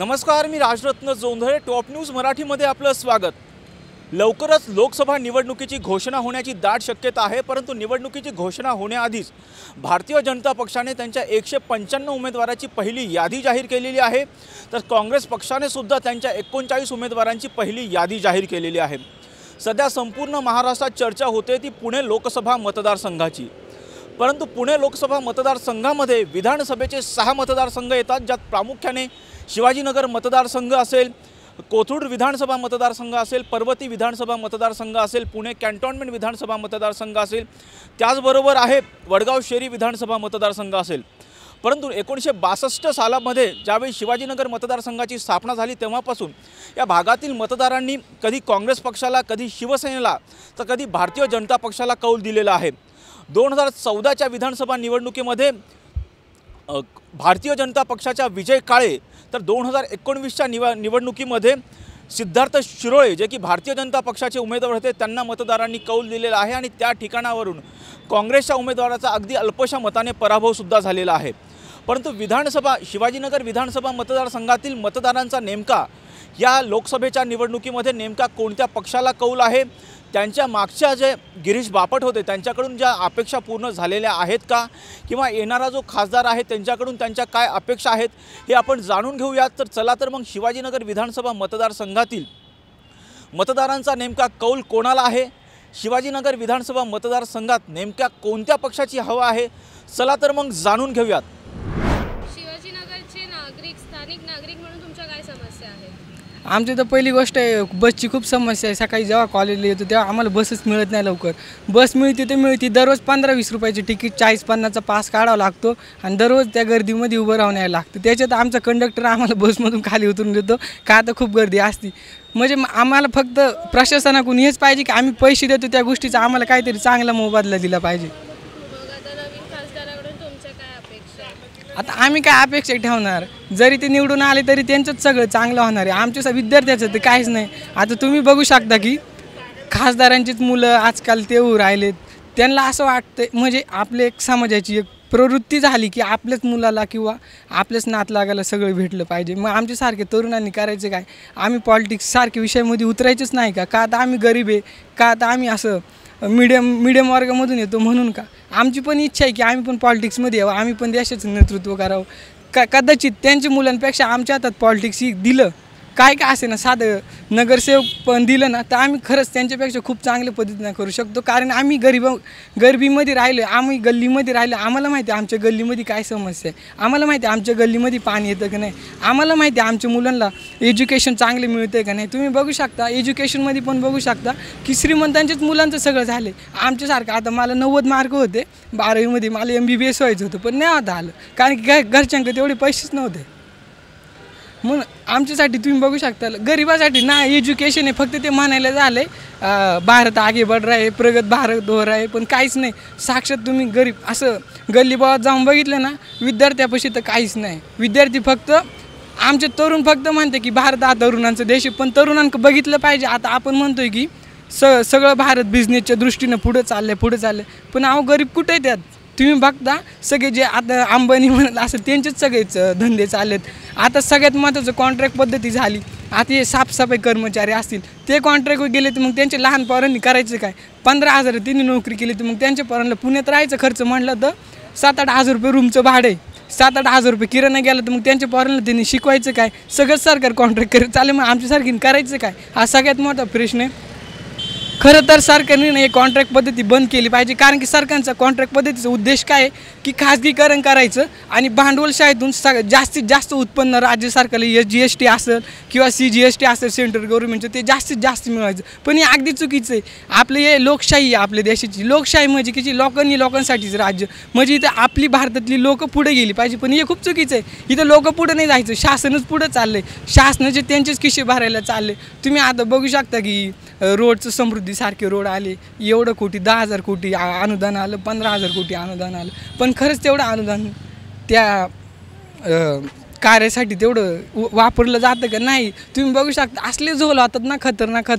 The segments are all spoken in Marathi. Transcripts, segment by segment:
नमस्कार, मी राजरत्न जोंधळे. टॉप न्यूज मराठीमध्ये आपलं स्वागत. लवकरच लोकसभा निवडणुकीची घोषणा होण्याची दाट शक्यता आहे, परंतु निवडणुकीची घोषणा होण्याआधीच भारतीय जनता पक्षाने त्यांच्या 195 उमेदवारांची पहिली यादी जाहीर केलेली आहे, तर काँग्रेस पक्षाने सुद्धा त्यांच्या 39 उमेदवारांची पहिली यादी जाहीर केलेली आहे. सध्या संपूर्ण महाराष्ट्रात चर्चा होते ती पुणे लोकसभा मतदारसंघाची. परंतु पुणे लोकसभा मतदारसंघामध्ये विधानसभेचे 6 मतदारसंघ येतात, ज्यात प्रामुख्याने शिवाजीनगर मतदारसंघ असेल, कोथरूड विधानसभा मतदारसंघ असेल, पर्वती विधानसभा मतदारसंघ असेल, पुणे कॅन्टोन्मेंट विधानसभा मतदारसंघ असेल, त्याचबरोबर आहे वडगाव शेरी विधानसभा मतदारसंघ असेल. परंतु 1962 सालामध्ये ज्यावेळी शिवाजीनगर मतदारसंघाची स्थापना झाली तेव्हापासून या भागातील मतदारांनी कधी काँग्रेस पक्षाला, कधी शिवसेनेला, तर कधी भारतीय जनता पक्षाला कौल दिलेला आहे. 2014च्या विधानसभा निवडणुकीमध्ये भारतीय जनता पक्षाचा विजय काळे, तर 2019च्या निवडणुकीमध्ये सिद्धार्थ शिरोळे जे की भारतीय जनता पक्षाचे उमेदवार होते त्यांना मतदारांनी कौल दिलेला आहे आणि त्या ठिकाणावरून काँग्रेसच्या उमेदवाराचा अगदी अल्पशा मताने पराभवसुद्धा झालेला आहे. परंतु शिवाजीनगर विधानसभा मतदारसंघातील मतदारांचा नेमका या लोकसभेच्या निवडणुकीमध्ये नेमका कोणत्या पक्षाला कौल आहे, त्यांच्या मागच्या जे गिरीश बापट होते त्यांच्याकडून ज्या अपेक्षा पूर्ण झालेल्या आहेत का, किंवा येणारा जो खासदार आहे त्यांच्याकडून त्यांच्या काय अपेक्षा आहेत हे आपण जाणून घेऊयात. तर चला तर मग शिवाजीनगर विधानसभा मतदारसंघातील मतदारांचा नेमका कौल कोणाला आहे, शिवाजीनगर विधानसभा मतदारसंघात नेमक्या कोणत्या पक्षाची हवा आहे, चला तर मग जाणून घेऊयात. शिवाजीनगरचे नागरिक, स्थानिक नागरिक म्हणून तुमच्या काय समस्या आहेत? आमची तर पहिली गोष्ट आहे, बसची खूप समस्या आहे. सकाळी जेव्हा कॉलेजला येतो तेव्हा आम्हाला बसच मिळत नाही लवकर. बस मिळते ते मिळते, दररोज 15-20 रुपयाची तिकीट, 40-50चा पास काढावा लागतो आणि दररोज त्या गर्दीमध्ये उभं राहून यायला लागतं. त्याच्यात आमचा कंडक्टर आम्हाला बसमधून खाली उतरून देतो का आता खूप गर्दी असते. म्हणजे आम्हाला फक्त प्रशासनाकडून हेच पाहिजे की आम्ही पैसे देतो त्या गोष्टीचा आम्हाला काहीतरी चांगला मोबदला दिला पाहिजे. आता आम्ही काय अपेक्षा ठेवणार, जरी ते निवडून आले तरी त्यांचंच सगळं चांगलं होणार आहे. आमच्या विद्यार्थ्याचं तर काहीच नाही. आता तुम्ही बघू शकता की खासदारांचीच मुलं आजकाल ते राहिलेत. त्यांना असं वाटतं म्हणजे आपले एक समाजाची एक प्रवृत्ती झाली की आपल्याच मुलाला किंवा आपल्याच नातलागाला सगळं भेटलं पाहिजे. मग आमच्यासारखे तरुणांनी करायचं काय, आम्ही पॉलिटिक्स सारखे विषयामध्ये उतरायचंच नाही का आता आम्ही गरीब आहे का, आता आम्ही असं मीडियम वर्गामधून येतो म्हणून का. आमची पण इच्छा आहे की आम्ही पण पॉलिटिक्समध्ये यावं, आम्ही पण देशाचं नेतृत्व करावं. कदाचित त्यांच्या मुलांपेक्षा आमच्या हातात पॉलिटिक्स दिलं काय असे ना, साधं नगरसेवक पण दिलं ना, तर आम्ही खरंच त्यांच्यापेक्षा खूप चांगल्या पद्धतीने करू शकतो. कारण आम्ही गरिबीमध्ये राहिलो, आम्ही गल्लीमध्ये राहिलो. आम्हाला माहिती आहे आमच्या गल्लीमध्ये काय समस्या आहे, आम्हाला माहिती आहे आमच्या गल्लीमध्ये पाणी येतं की नाही, आम्हाला माहिती आहे आमच्या मुलांना एज्युकेशन चांगले मिळतं आहे का नाही. तुम्ही बघू शकता एज्युकेशनमध्ये पण बघू शकता की श्रीमंतांच्याच मुलांचं सगळं झालं आहे. आमच्यासारखं आता मला 90 मार्क होते 12वीमध्ये, मला MBBS व्हायचं होतं पण नाही आता आलं, कारण की घरच्यांकडे तेवढे पैसेच नव्हते. म्हणून आमच्यासाठी तुम्ही बघू शकता गरिबासाठी ना एज्युकेशन आहे, फक्त ते म्हणायला झालं आहे भारत आगे बढ़ रहा है, प्रगत भारत हो रहा है, पण काहीच नाही. साक्षात तुम्ही गरीब असं गल्लीबावात जाऊन बघितलं ना, विद्यार्थ्यापाशी तर काहीच नाही. विद्यार्थी फक्त आमचे तरुण फक्त म्हणते की भारत हा तरुणांचा देश आहे, पण तरुणांना बघितलं पाहिजे. आता आपण म्हणतोय की सगळं भारत बिझनेसच्या दृष्टीनं पुढं चाललं, पण अहो गरीब कुठे त्यात तुम्ही बघता. सगळे जे आता अंबानी म्हणत असं त्यांचेच सगळेच धंदे चाललेत. आता सगळ्यात महत्त्वाचं कॉन्ट्रॅक्ट पद्धती झाली. आता हे साफसफाई कर्मचारी असतील ते कॉन्ट्रॅक्टवर गेले तर मग त्यांच्या लहान पोरांनी करायचं काय. 15,000 त्यांनी नोकरी केली तर मग त्यांच्या पोरांना पुण्यात राहायचं खर्च म्हणलं तर 7-8 हजार रुपये रूमचं भाडं आहे, 7-8 हजार रुपये किराणा गेला तर मग त्यांच्या पोरांना त्यांनी शिकवायचं काय. सगळंच सरकार कॉन्ट्रॅक्ट करत चालेल, मग आमच्यासारखीने करायचं काय, हा सगळ्यात मोठा प्रश्न आहे. खरं तर सरकारने हे कॉन्ट्रॅक्ट पद्धती बंद केली पाहिजे, कारण की सरकारचा कॉन्ट्रॅक्ट पद्धतीचा उद्देश काय आहे की खाजगीकरण करायचं आणि भांडवलशाहीतून जास्तीत जास्त उत्पन्न राज्य सरकारला GST असेल किंवा CGST असेल सेंट्रल गव्हर्नमेंटचं ते जास्तीत जास्त मिळवायचं. पण हे अगदी चुकीचं आहे. आपलं हे लोकशाही आहे, आपल्या देशाची लोकशाही म्हणजे की लोकांसाठीच राज्य, म्हणजे इथं आपली भारतातली लोकं पुढे गेली पाहिजे. पण हे खूप चुकीचं आहे. इथं लोकं पुढं नाही जायचं, शासनच पुढं चाललं आहे, शासनाचे त्यांचेच खिशे भरायला चालले. तुम्ही आता बघू शकता की रोडचं समृद्धीसारखे रोड आले, एवढं कोटी 10,000 कोटी अनुदान आलं, 15,000 कोटी अनुदान आलं, पण खरंच तेवढं अनुदान त्या कार्यासाठी तेवढं वापरलं जातं का नाही. तुम्ही बघू शकता असले झोल होतात ना खतरनाक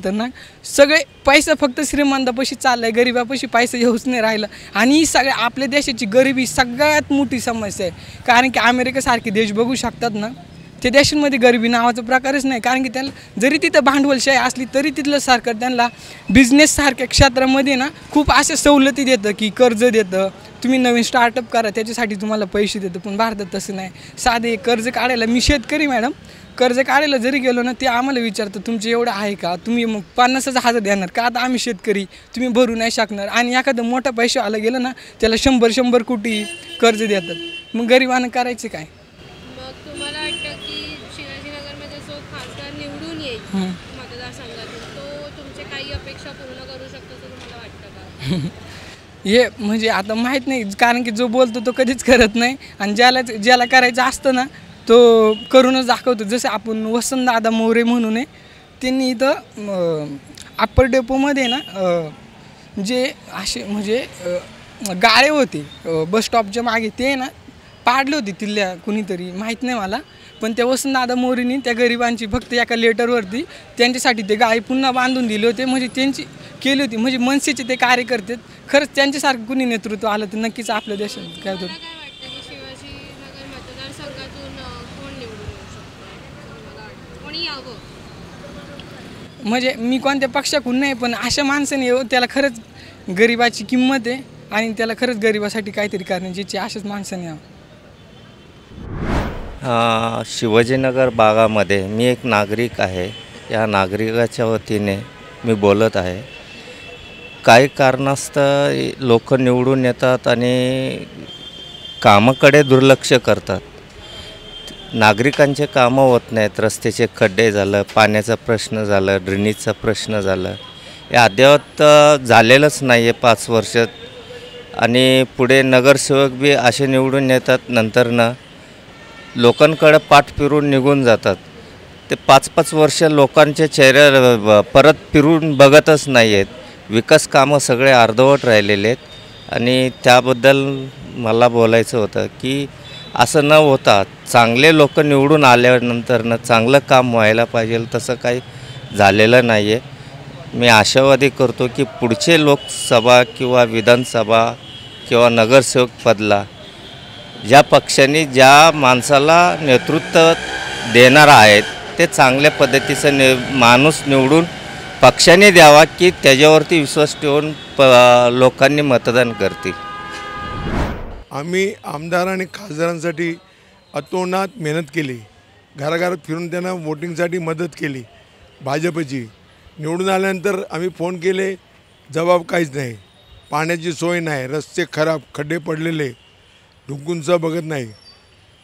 सगळे पैसा फक्त श्रीमंतापाशी चाललाय, गरिबापाशी पैसा येऊच नाही राहिला. आणि ही सगळ्या आपल्या देशाची गरिबी सगळ्यात मोठी समस्या आहे. कारण की अमेरिकेसारखे देश बघू शकतात ना, त्या देशांमध्ये गरिबी नावाचा प्रकारच नाही, कारण की त्यांना जरी तिथं भांडवलशाही असली तरी तिथलं सरकार त्यांना बिझनेससारख्या क्षेत्रामध्ये ना खूप अशा सवलती देतं की कर्ज देतं, तुम्ही नवीन स्टार्टअप करा त्याच्यासाठी तुम्हाला पैसे देतं. पण भारतात तसं नाही. साधे कर्ज काढायला, मी शेतकरी मॅडम, कर्ज काढायला जरी गेलो ना ते आम्हाला विचारतं तुमचे एवढं आहे का, तुम्ही मग 50,000 देणार का, आता आम्ही शेतकरी तुम्ही भरू नाही शकणार. आणि एखादं मोठा पैसा आला गेलं ना त्याला 100 कोटी कर्ज देतात. मग गरिबांना करायचं काय. मग तुम्हाला वाटतं की शिवाजीनगरमध्ये जो खासदार निवडून येईल मतदारसंघातून तो तुमचे काही अपेक्षा पूर्ण करू शकतो असं तुम्हाला वाटतं का? हे म्हणजे आता माहीत नाही, कारण की जो बोलतो तो कधीच करत नाही आणि ज्याला करायचं असतं ना तो करूनच दाखवतो. जसं आपण वसंतदादा मोरे म्हणून आहे, त्यांनी इथं अप्पर डेपोमध्ये ना जे असे म्हणजे गाळे होते बस स्टॉपच्या मागे ते ना पाडले होते तिथल्या कुणीतरी, माहीत नाही मला. पण त्या वसंतदादा मोरेंनी त्या गरिबांची फक्त एका लेटरवरती त्यांच्यासाठी ते गाळे पुन्हा बांधून दिले होते. म्हणजे त्यांची केली होती, म्हणजे मनसेचे ते कार्यकर्ते. खरंच त्यांच्यासारखं कुणी नेतृत्व आलं तर नक्कीच आपल्या देशात काय होतं. काय वाटतं की शिवाजीनगर मतदारसंघातून कोण निवडून येऊ शकतो, तुम्हाला वाटतं कोणी यावं? म्हणजे मी कोणत्या पक्षाकडून नाही, पण अशा माणसाने येऊ त्याला खरंच गरिबाची किंमत आहे आणि त्याला खरंच गरिबासाठी काहीतरी करण्याची इच्छा, अशाच माणसाने यावं. शिवाजीनगर भागामध्ये मी एक नागरिक आहे. या नागरिकाच्या वतीने मी बोलत आहे. काही कारणास्तव लोक निवडून येतात आणि कामाकडे दुर्लक्ष करतात. नागरिकांचे कामं होत नाहीत. रस्त्याचे खड्डे झालं, पाण्याचा प्रश्न झालं, ड्रेनेजचा प्रश्न झालं, हे अद्यावत झालेलंच नाही आहे 5 वर्षात. आणि पुढे नगरसेवक बी असे निवडून येतात, नंतरनं लोकांकडे पाठ फिरून निघून जातात. ते 5-5 वर्ष लोकांच्या चेहऱ्यावर परत फिरून बघतच नाही आहेत. विकास कामं सगळे अर्धवट राहिलेले आहेत. आणि त्याबद्दल मला बोलायचं होतं की असं न होता चांगले लोक निवडून आल्यानंतरनं चांगलं काम व्हायला पाहिजे, तसं काही झालेलं नाही आहे. मी आशावादी करतो की पुढचे लोकसभा किंवा विधानसभा किंवा नगरसेवक पदला ज्या पक्षाने ज्या माणसाला नेतृत्व देणार आहेत ते चांगल्या पद्धतीचं माणूस निवडून पक्षाने द्यावा की त्याच्यावरती विश्वास ठेवून लोकांनी मतदान करतील. आम्ही आमदार आणि खासदारांसाठी अतोनात मेहनत केली, घराघरात फिरून त्यांना वोटिंगसाठी मदत केली. भाजपची निवडून आल्यानंतर आम्ही फोन केले, जबाब काहीच नाही. पाण्याची सोय नाही, रस्ते खराब, खड्डे पडलेले, ढुंकूनचं बघत नाही.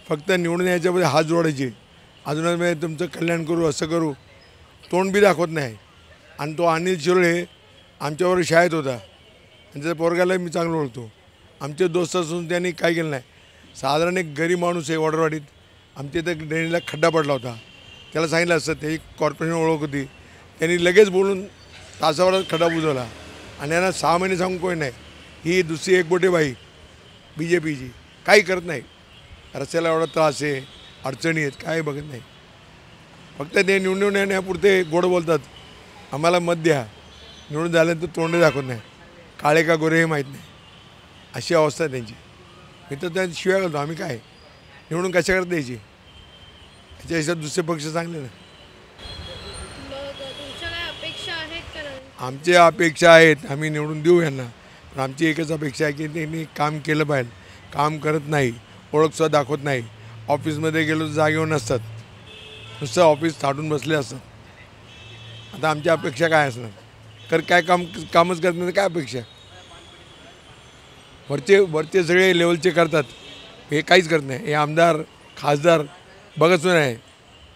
फक्त निवडून याच्यामध्ये हात जोडायचे, अजून तुमचं कल्याण करू, असं करू, तोंड बी दाखवत नाही. आणि तो अनिल शिरोळे आमच्यावर शाळेत होता आणि त्याच्या पोरगाला मी चांगलं ओळखतो. आमचे दोस्त असून त्यांनी काय केलं नाही. साधारण एक गरीब माणूस आहे वडरवाडीत, आमच्या इथं ड्रेनेजला खड्डा पडला होता, त्याला सांगितलं असतं, त्याची कॉर्पोरेशन ओळख होती, त्यांनी लगेच बोलून तासावरच खड्डा बुजवला. आणि यांना 6 महिने सांगून कोणी नाही. ही दुसरी एक बोटे बाई BJPची काही करत नाही. रस्त्याला एवढा त्रास आहे, अडचणी आहेत, काय बघत नाही. फक्त ते निवडून येण्यापुरते गोड बोलतात, आम्हाला मत द्या, निवडून झाल्यानंतर तोंड दाखवत नाही, काळे का गोरे हे माहीत नाही. अशी अवस्था आहे त्यांची. मी तर त्या शिवाय घालतो, आम्ही काय निवडून कशाकडे द्यायची. त्याच्या हिशोबात दुसरे पक्ष चांगले ना. तुमच्या काय अपेक्षा आहेत का? आमच्या अपेक्षा आहेत, आम्ही निवडून देऊ यांना. पण आमची एकच अपेक्षा आहे की त्यांनी काम केलं पाहिजे. काम करत नाही, ओळखसुद्धा दाखवत नाही. ऑफिसमध्ये गेलो तर जागेवर नसतात, नुसतं ऑफिस थाटून बसले असतात. आता आमच्या अपेक्षा काय असणार? काय कामच करत नाही, काय अपेक्षा? वरचे सगळे लेवलचे करतात, हे काहीच करत नाही. हे आमदार खासदार बघत नाही.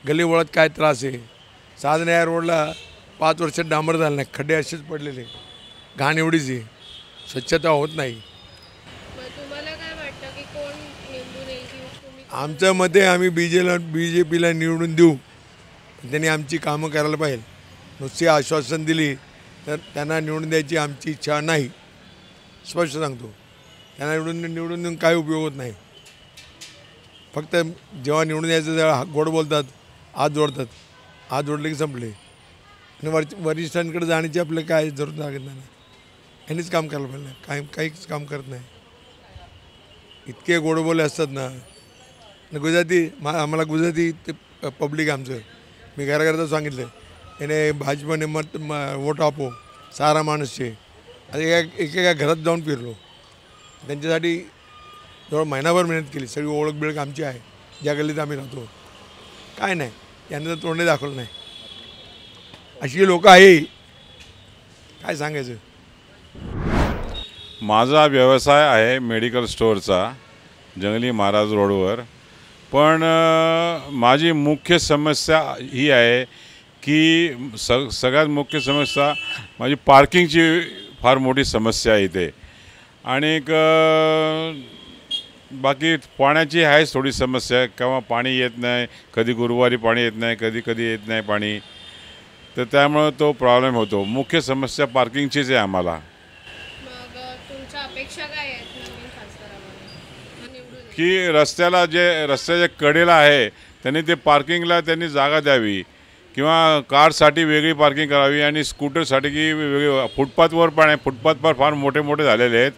गली वळत काय त्रास आहे. साधन या रोडला 5 वर्षात डांबर झालं नाही, खड्डे असेच पडलेले, घाण एवढीच आहे, स्वच्छता होत नाही. तुम्हाला काय वाटतं की कोण निवडून येईल? आमच्या मते आम्ही BJPला निवडून देऊ. त्यांनी आमची कामं करायला पाहिजे. नुसती आश्वासन दिली तर त्यांना निवडून द्यायची आमची इच्छा नाही, स्पष्ट सांगतो. त्यांना निवडून देऊन काय उपयोग होत नाही. फक्त जेव्हा निवडून यायचं तेव्हा गोड बोलतात, हात जोडतात, हात जोडले की संपले. आणि वरिष्ठांकडे जाण्याची आपलं काय जरूरत लागत नाही. यांनीच काम करायला पाहिजे, काहीच काम करत नाही. इतके गोड बोले असतात ना. गुजराती आम्हाला गुजराती ते पब्लिक आमचं, मी घराघराचं सांगितलं याने भाजपने वोट आपो सारा माणूस छे. आता एकेका घरात जाऊन फिरलो, त्यांच्यासाठी जवळ महिनाभर मेहनत केली. सगळी ओळख बिळख आमची आहे, ज्या गल्लीत आम्ही राहतो. काय नाही, यांना तर तोंडे दाखवलं नाही. अशी लोक आहे, काय सांगायचं. माझा व्यवसाय आहे मेडिकल स्टोअरचा, जंगली महाराज रोडवर. पण माझी मुख्य समस्या ही आहे की सगळ्यात मुख्य समस्या माझी पार्किंगची फार मोठी समस्या आहे इथे. आणि बाकी पाण्याची आहे थोडी समस्या, केव्हा पाणी येत नाही, कधी गुरुवारी पाणी येत नाही, कधी कधी येत नाही पाणी. तर त्यामुळे तो प्रॉब्लेम होतो. मुख्य समस्या पार्किंगचीच आहे आम्हाला. मग तुमच्या अपेक्षा काय आहेत नवीन खासदारामध्ये निवडून? की रस्त्याच्या कडेला आहे त्यांनी ते पार्किंगला त्यांनी जागा द्यावी, किंवा कारसाठी वेगळी पार्किंग करावी आणि स्कूटरसाठी की वेगळी. फुटपाथवर पण आहे, फुटपाथ फार मोठे मोठे झालेले आहेत.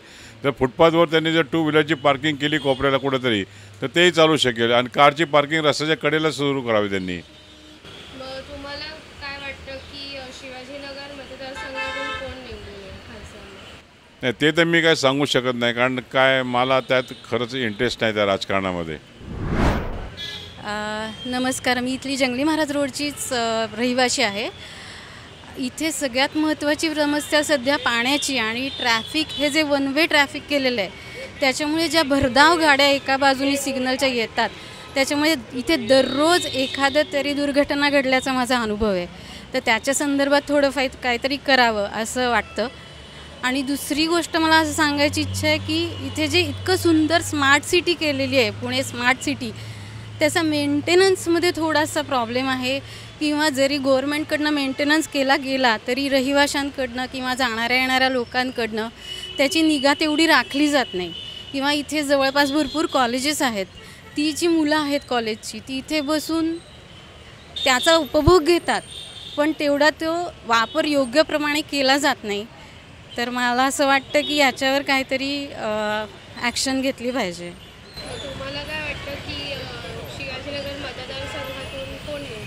तर फुटपाथवर त्यांनी जर 2 व्हीलरची पार्किंग केली कोपऱ्याला कुठेतरी, तर तेही चालू शकेल. आणि कारची पार्किंग रस्त्याच्या कडेला सुरू करावी त्यांनी. मग तुम्हाला काय वाटतं की शिवाजीनगर मतदारसंघातून कोण निवडून येईल खासदार? नाही, ते तर मी काय सांगू शकत नाही, कारण काय मला त्यात खरंच इंटरेस्ट नाही त्या राजकारणामध्ये. नमस्कार, मी इथली जंगली महाराज रोडचीच रहिवासी आहे. इथे सगळ्यात महत्त्वाची समस्या सध्या पाण्याची आणि ट्रॅफिक. हे जे वन वे ट्रॅफिक केलेलं आहे त्याच्यामुळे ज्या भरधाव गाड्या एका बाजूने सिग्नलच्या येतात, त्याच्यामुळे इथे दररोज एखादं तरी दुर्घटना घडल्याचा माझा अनुभव आहे. तर त्याच्या संदर्भात थोडं काहीतरी करावं असं वाटतं. आणि दुसरी गोष्ट मला असं सांगायची इच्छा आहे की इथे जे इतकं सुंदर स्मार्ट सिटी केलेली आहे, पुणे स्मार्ट सिटी, त्याचा मेंटेनन्समध्ये थोडासा प्रॉब्लेम आहे. किंवा जरी गव्हर्मेंटकडनं मेंटेनन्स केला गेला तरी रहिवाशांकडनं किंवा जाणाऱ्या येणाऱ्या लोकांकडनं त्याची निगा तेवढी राखली जात नाही. किंवा इथे जवळपास भरपूर कॉलेजेस आहेत, ती जी मुलं आहेत कॉलेजची ती इथे बसून त्याचा उपभोग घेतात, पण तेवढा तो वापर योग्यप्रमाणे केला जात नाही. तर मला असं वाटतं की याच्यावर काहीतरी ॲक्शन घेतली पाहिजे. तुम्हाला काय वाटतं की शिवाजीनगर मतदारसंघातून कोण निवडून येईल?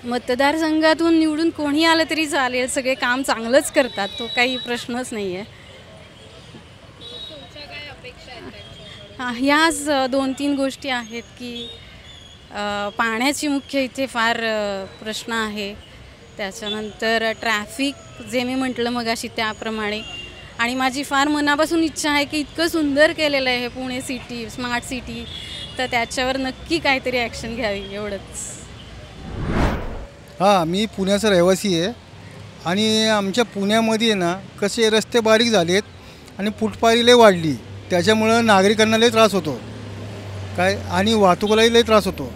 मतदारसंघातून निवडून कोणी आलं तरी चालेल, सगळे काम चांगलंच करतात, तो काही प्रश्नच नाही आहे. तुमच्या काय अपेक्षा आहेत त्यांच्याकडून? हां, ह्याच 2-3 गोष्टी आहेत की पाण्याची मुख्य इथे फार प्रश्न आहे. त्याच्यानंतर ट्रॅफिक जे मी म्हटलं मगाशी त्याप्रमाणे. आणि माझी फार मनापासून इच्छा आहे की इतकं सुंदर केलेलं आहे हे पुणे सिटी, स्मार्ट सिटी, तर त्याच्यावर नक्की काहीतरी ॲक्शन घ्यावी, एवढंच. हां, मी पुण्याचा रहिवासी आहे. आणि आमच्या पुण्यामध्ये ना कसे रस्ते बारीक झाले आहेत आणि फुटपाथी लई वाढली, त्याच्यामुळं नागरिकांना लई त्रास होतो काय, आणि वाहतुकीलाही लई त्रास होतो.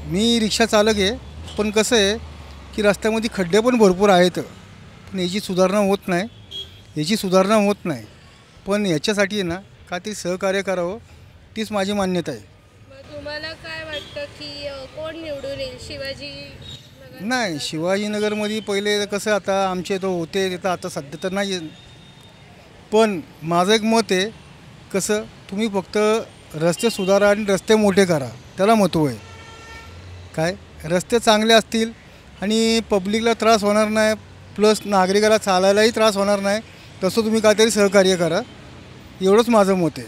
मी रिक्षा चालक आहे, पण कसं आहे की रस्त्यामध्ये खड्डे पण भरपूर आहेत, पण याची सुधारणा होत नाही. पण याच्यासाठी आहे ना काहीतरी सहकार्य करावं, तीच माझी मान्यता आहे. मग तुम्हाला काय वाटतं की कोण निवडून येईल? नाही, शिवाजीनगरमध्ये पहिले कसं आता आमचे तो होते, तिथं आता सध्या तर नाही. पण माझं एक मत आहे, कसं तुम्ही फक्त रस्ते सुधारा आणि रस्ते मोठे करा, त्याला महत्त्व आहे. काय रस्ते चांगले असतील आणि पब्लिकला त्रास होणार नाही, प्लस नागरिकाला चालायलाही त्रास होणार नाही, तसं तुम्ही काहीतरी सहकार्य करा, एवढंच माझं मत आहे.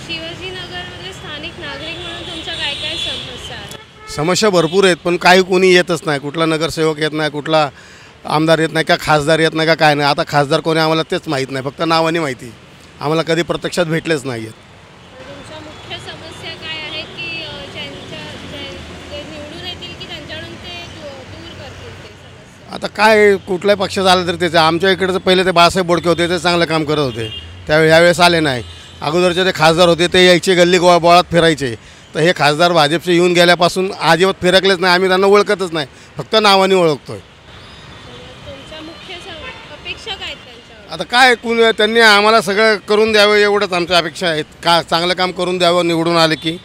शिवाजीनगरमध्ये स्थानिक नागरिक म्हणून तुमच्या काय काय समस्या आहेत? समस्या भरपूर आहेत, पण काही कोणी येतच नाही. कुठला नगरसेवक येत नाही, कुठला आमदार येत नाही, का खासदार येत नाही, का काय नाही. आता खासदार कोणी आम्हाला तेच माहीत नाही, फक्त नावाने माहिती, आम्हाला कधी प्रत्यक्षात भेटलेच नाही आहेत. तुमच्या मुख्य समस्या काय आहे की जे निवडून येतील की त्यांच्याकडून ते दूर करतील ते समस्या? आता काय कुठल्याही पक्षात आलं तर त्याचं, आमच्या इकडचं पहिले ते बाळासाहेब बोडके होते, ते चांगलं काम करत होते, त्यावेळी यावेळेस आले नाही. अगोदरचे ते खासदार होते, ते यायचे गल्ली बोळात फिरायचे. तर हे खासदार भाजपचे येऊन गेल्यापासून अजिबात फिरकलेच नाही, आम्ही त्यांना ओळखतच नाही, फक्त नावाने ओळखतो आहे. तुमच्या मुख्य अपेक्षा काय आहेत त्यांच्यावर? आता काय त्यांनी आम्हाला सगळं करून द्यावं, एवढंच आमच्या अपेक्षा आहेत. का चांगलं काम करून द्यावं निवडून आले की.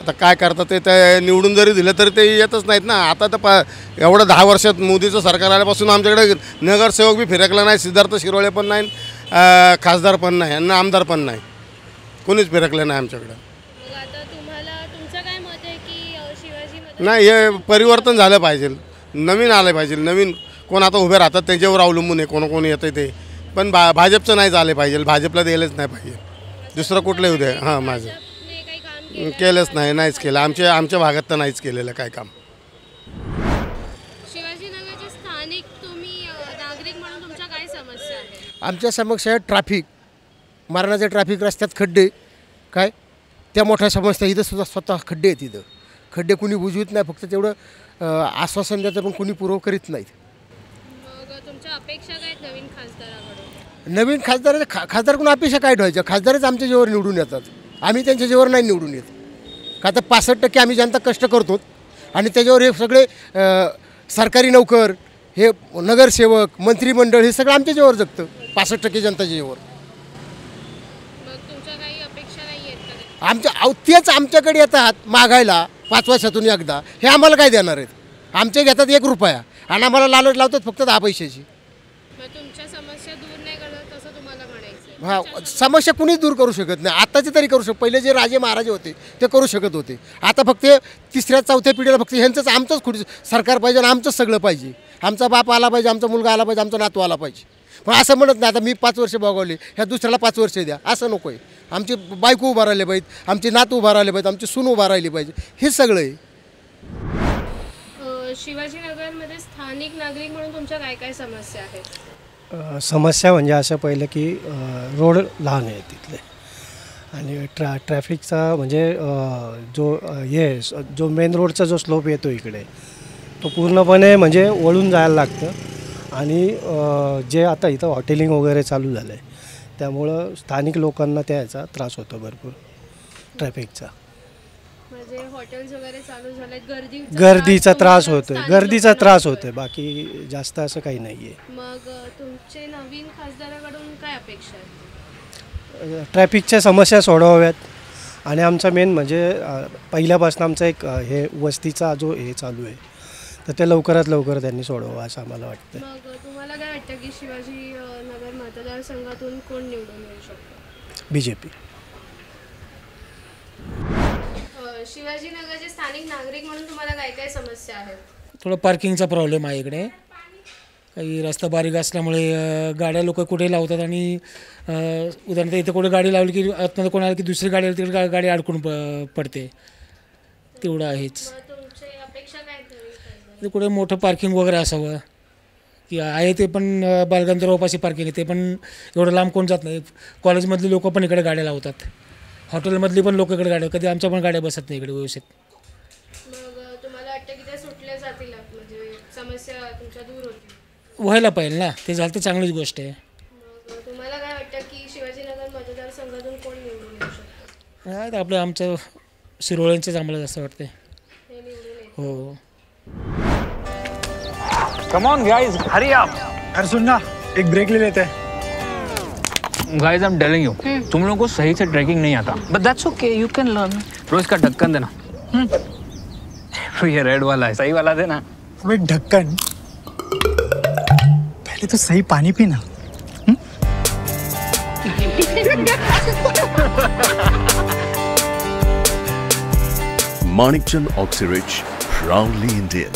आता काय करतात ते निवडून जरी दिलं तरी ते येतच नाहीत ना. आता तर एवढं 10 वर्षात मोदीचं सरकार आल्यापासून आमच्याकडे नगरसेवक बी फिरकला नाही, सिद्धार्थ शिरोळे पण नाही, खासदार पण नाही आणि आमदार पण नाही, कोणीच फिरकलं नाही आमच्याकडं. मग आता तुम्हाला तुमचं नाही, हे परिवर्तन झालं पाहिजे, नवीन आलं पाहिजे. नवीन कोण आता उभे राहतात त्यांच्यावर अवलंबून आहे कोण येतं ते. पण भाजपचं नाही झालं पाहिजे, भाजपला द्यायलाच नाही पाहिजे. दुसरं कुठलं उद्या हां माझं केलंच नाही, नाहीच केलं. आमच्या भागात तर नाहीच केलेलं काय काम. शिवाजीनगरचे स्थानिक तुम्ही नागरिक म्हणून तुमच्या काय समस्या आहेत? आमच्या समस्या आहे ट्रॅफिक, मरणाचे ट्रॅफिक, रस्त्यात खड्डे. काय त्या मोठ्या समस्या इथं सुद्धा स्वतः खड्डे आहेत. इथं खड्डे कुणी बुजवित नाही, फक्त तेवढं आश्वासन देतं पण कुणी पुरव करीत नाहीत. मग तुमच्या अपेक्षा काय आहेत नवीन खासदाराकडून? नवीन खासदारकडून अपेक्षा काय ठेवायच्या? खासदारच आमच्या जेव्हा निवडून येतात, आम्ही त्यांच्या जेव्हा नाही निवडून येत. का तर 65% आम्ही जनता कष्ट करतो आणि त्याच्यावर हे सगळे सरकारी नोकर, हे नगरसेवक, मंत्रिमंडळ हे सगळं आमच्या जेव्हा जगतं. 65% जनताच्या जेव्हा. मग तुमच्या काही अपेक्षा नाही आहेत आमच्या तेच आमच्याकडे येतात मागायला 5 वर्षातून एकदा. हे आम्हाला काय देणार आहेत? आमचे घेतात 1 रुपया आणि आम्हाला लालच लावतात फक्त 10 पैशाची. मग तुमच्या समस्या दूर नाही करत असं तुम्हाला म्हणायचं? हा, समस्या कुणीच दूर करू शकत नाही. आत्ताचे तरी करू शकतो. पहिले जे राजे महाराजे होते ते करू शकत होते. आता फक्त 3ऱ्या 4थ्या पिढीला फक्त ह्यांचंच आमचंच खुर्ची सरकार पाहिजे आणि आमचंच सगळं पाहिजे. आमचा बाप आला पाहिजे, आमचा मुलगा आला पाहिजे, आमचा नातू आला पाहिजे. पण असं म्हणत नाही आता मी 5 वर्ष भोगवले, ह्या दुसऱ्याला 5 वर्ष द्या, असं नको आहे. आमची बायको उभा राहिले पाहिजे, आमची नातू उभा राहिले पाहिजे, आमची सून उभा राहिली पाहिजे. हे सगळं आहे. शिवाजीनगरमध्ये स्थानिक नागरिक म्हणून तुमच्या काय काय समस्या आहेत? समस्या म्हणजे असं पहिलं की रोड लहान आहे तिथले आणि ट्रॅफिकचा म्हणजे जो मेन रोडचा जो स्लोप येतो इकडे तो पूर्णपणे म्हणजे वळून जायला लागतं आणि जे आता इथं हॉटेलिंग वगैरे चालू झालं आहे त्यामुळं स्थानिक लोकांना त्याचा त्रास होतो भरपूर ट्रॅफिकचा. म्हणजे हॉटेल्स वगैरे चालू झाले, गर्दीचा त्रास होतोय, बाकी जास्त असं काही नाही आहे. मग तुमचे नवीन खासदाराकडून काय अपेक्षा आहे? ट्रॅफिकच्या समस्या सोडवाव्यात आणि आमचा मेन म्हणजे पहिल्यापासून आमचा एक हे वस्तीचा जो हे चालू आहे तर ते लवकरात लवकर त्यांनी सोडवावं असं आम्हाला वाटतं. मग तुम्हाला काय वाटतं की शिवाजीनगर मतदारसंघातून कोण निवडून येऊ शकतो? BJP. शिवाजीनगरचे स्थानिक नागरिक म्हणून तुम्हाला काय काय समस्या आहेत? थोडं पार्किंगचा प्रॉब्लेम आहे इकडे. काही रस्ता बारीक असल्यामुळे गाड्या लोक कुठे लावतात आणि उदाहरणार्थ इथे कुठे गाडी लावली की आतमध्ये कोण आलं की दुसरी गाडी आली तिकडे गाडी अडकून पडते. तेवढं आहेच. तुमची अपेक्षा काय आहे? ते कुठे मोठं पार्किंग वगैरे असावं की आहे ते पण बालगंधर्वपाशी पार्किंग आहे ते पण एवढं लांब कोण जात नाही. कॉलेजमधली लोक पण इकडे गाड्या लावतात, हॉटेलमधली पण लोक इकडे गाड्या, कधी आमच्या पण गाड्या बसत नाही इकडे व्यवस्थित. मग तुम्हाला वाटतं की ते सुटल्या जातील, म्हणजे समस्या तुमच्या दूर होतील? व्हायला पाहिजे ना, ते झालं तर चांगलीच गोष्ट आहे. मग तुम्हाला काय वाटतं की शिवाजीनगर मतदारसंघातून कोण निवडून येऊ शकतं? नाही तर आपलं आमचं शिरोळ्यांचंच आम्हाला जास्त वाटतंय. हो. Come on guys, hurry up. यार सुन ना, एक ब्रेक ले लेते हैं. Guys, I'm telling you, तुम लोगों को सही से ट्रैकिंग नहीं आता. But that's okay, you can learn. रोज का ढक्कन देना. ये रेड वाला है, सही वाला देना. अबे ढक्कन. पहले तो सही पानी पीना. Manikchand Oxyrich, proudly Indian.